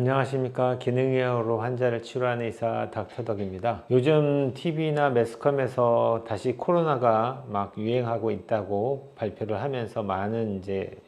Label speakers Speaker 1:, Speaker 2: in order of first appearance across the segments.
Speaker 1: 안녕하십니까. 기능의학으로 환자를 치료하는 의사 닥터덕입니다. 요즘 TV나 매스컴에서 다시 코로나가 막 유행하고 있다고 발표를 하면서 많은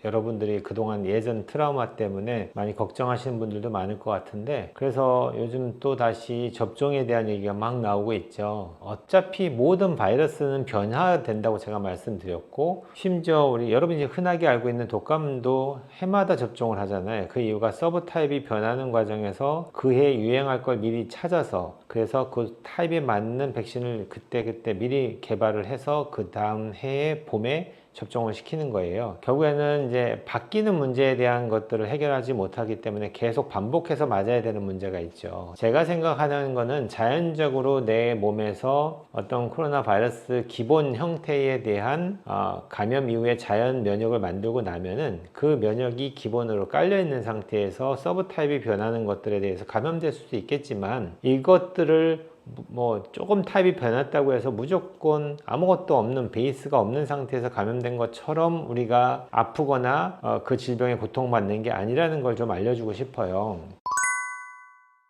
Speaker 1: 여러분들이 그동안 예전 트라우마 때문에 많이 걱정하시는 분들도 많을 것 같은데, 그래서 요즘 또 다시 접종에 대한 얘기가 막 나오고 있죠. 어차피 모든 바이러스는 변화된다고 제가 말씀드렸고, 심지어 우리 여러분이 흔하게 알고 있는 독감도 해마다 접종을 하잖아요. 그 이유가 서브 타입이 변하는 과정에서 그해 유행할 걸 미리 찾아서, 그래서 그 타입에 맞는 백신을 그때 미리 개발을 해서 그 다음 해의 봄에 접종을 시키는 거예요. 결국에는 바뀌는 문제에 대한 것들을 해결하지 못하기 때문에 계속 반복해서 맞아야 되는 문제가 있죠. 제가 생각하는 거는 자연적으로 내 몸에서 어떤 코로나 바이러스 기본 형태에 대한 감염 이후에 자연 면역을 만들고 나면은 그 면역이 기본으로 깔려 있는 상태에서 서브 타입이 변하는 것들에 대해서 감염될 수도 있겠지만, 이것들을 조금 타입이 변했다고 해서 무조건 아무것도 없는, 베이스가 없는 상태에서 감염된 것처럼 우리가 아프거나 그 질병에 고통받는 게 아니라는 걸 좀 알려주고 싶어요.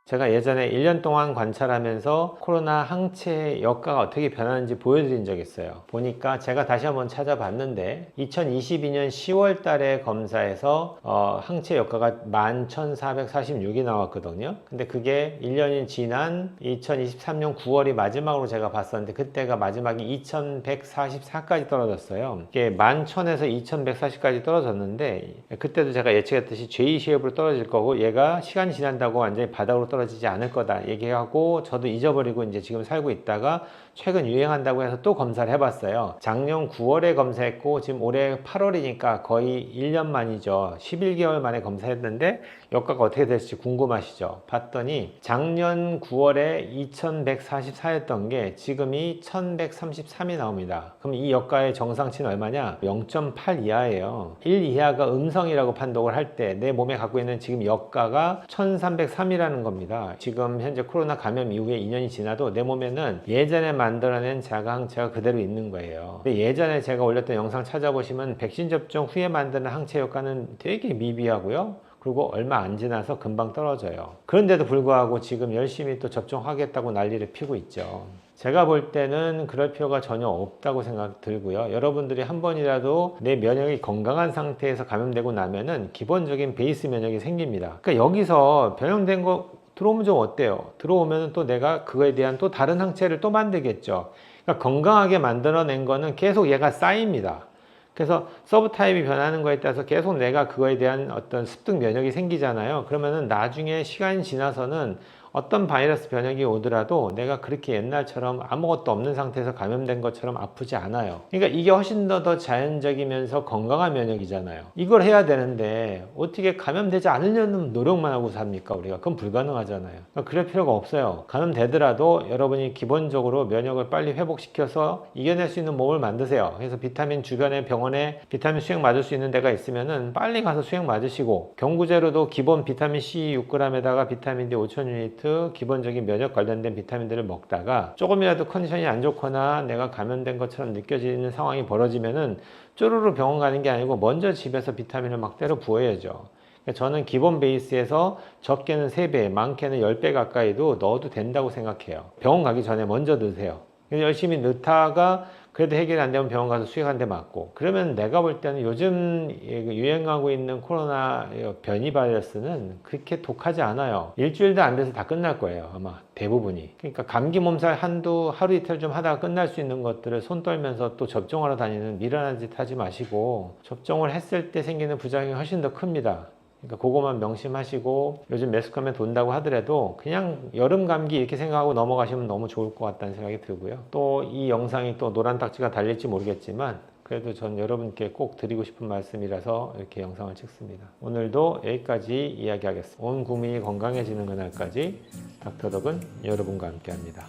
Speaker 1: 제가 예전에 1년 동안 관찰하면서 코로나 항체의 역가가 어떻게 변하는지 보여드린 적이 있어요. 보니까 제가 다시 한번 찾아봤는데 2022년 10월 달에 검사해서 항체 역가가 11,446이 나왔거든요. 근데 그게 1년이 지난 2023년 9월이 마지막으로 제가 봤었는데, 그때가 마지막이 2144까지 떨어졌어요. 이게 11,000에서 2140까지 떨어졌는데, 그때도 제가 예측했듯이 J 쉐입으로 떨어질 거고, 얘가 시간이 지난다고 완전히 바닥으로 떨어지지 않을 거다 얘기하고, 저도 잊어버리고 이제 지금 살고 있다가 최근 유행한다고 해서 또 검사를 해봤어요. 작년 9월에 검사했고 지금 올해 8월이니까 거의 1년 만이죠. 11개월 만에 검사했는데 역가가 어떻게 될지 궁금하시죠? 봤더니 작년 9월에 2144였던 게 지금이 1133이 나옵니다. 그럼 이 역가의 정상치는 얼마냐? 0.8 이하예요. 1 이하가 음성이라고 판독을 할 때 내 몸에 갖고 있는 지금 역가가 1303이라는 겁니다. 지금 현재 코로나 감염 이후에 2년이 지나도 내 몸에는 예전에 만들어낸 자가 항체가 그대로 있는 거예요. 근데 예전에 제가 올렸던 영상 찾아보시면 백신 접종 후에 만드는 항체 효과는 되게 미비하고요. 그리고 얼마 안 지나서 금방 떨어져요. 그런데도 불구하고 지금 열심히 또 접종하겠다고 난리를 피고 있죠. 제가 볼 때는 그럴 필요가 전혀 없다고 생각 들고요. 여러분들이 한 번이라도 내 면역이 건강한 상태에서 감염되고 나면은 기본적인 베이스 면역이 생깁니다. 그러니까 여기서 변형된 거 들어오면 좀 어때요? 들어오면 또 내가 그거에 대한 또 다른 항체를 또 만들겠죠. 그러니까 건강하게 만들어낸 거는 계속 얘가 쌓입니다. 그래서 서브 타입이 변하는 거에 따라서 계속 내가 그거에 대한 어떤 습득 면역이 생기잖아요. 그러면은 나중에 시간이 지나서는 어떤 바이러스 변형이 오더라도 내가 그렇게 옛날처럼 아무것도 없는 상태에서 감염된 것처럼 아프지 않아요. 그러니까 이게 훨씬 더 자연적이면서 건강한 면역이잖아요. 이걸 해야 되는데 어떻게 감염되지 않으려는 노력만 하고 삽니까, 우리가? 그건 불가능하잖아요. 그러니까 그럴 필요가 없어요. 감염되더라도 여러분이 기본적으로 면역을 빨리 회복시켜서 이겨낼 수 있는 몸을 만드세요. 그래서 비타민 주변에 병원에 비타민 수액 맞을 수 있는 데가 있으면은 빨리 가서 수액 맞으시고, 경구제로도 기본 비타민 C 6g에다가 비타민 D 5000유니트 기본적인 면역 관련된 비타민들을 먹다가 조금이라도 컨디션이 안 좋거나 내가 감염된 것처럼 느껴지는 상황이 벌어지면은 쪼르르 병원 가는 게 아니고 먼저 집에서 비타민을 막 때려 부어야죠. 저는 기본 베이스에서 적게는 3배, 많게는 10배 가까이도 넣어도 된다고 생각해요. 병원 가기 전에 먼저 넣으세요. 열심히 넣다가 그래도 해결이 안 되면 병원 가서 수액 한 대 맞고, 그러면 내가 볼 때는 요즘 유행하고 있는 코로나 변이 바이러스는 그렇게 독하지 않아요. 일주일도 안 돼서 다 끝날 거예요, 아마 대부분이. 그러니까 감기 몸살 하루 이틀 좀 하다가 끝날 수 있는 것들을 손 떨면서 또 접종하러 다니는 미련한 짓 하지 마시고, 접종을 했을 때 생기는 부작용이 훨씬 더 큽니다. 그러니까 그거만 명심하시고, 요즘 매스컴에 돈다고 하더라도 그냥 여름 감기 이렇게 생각하고 넘어가시면 너무 좋을 것 같다는 생각이 들고요. 또 이 영상이 또 노란 딱지가 달릴지 모르겠지만 그래도 전 여러분께 꼭 드리고 싶은 말씀이라서 이렇게 영상을 찍습니다. 오늘도 여기까지 이야기하겠습니다. 온 국민이 건강해지는 그날까지 닥터덕은 여러분과 함께 합니다.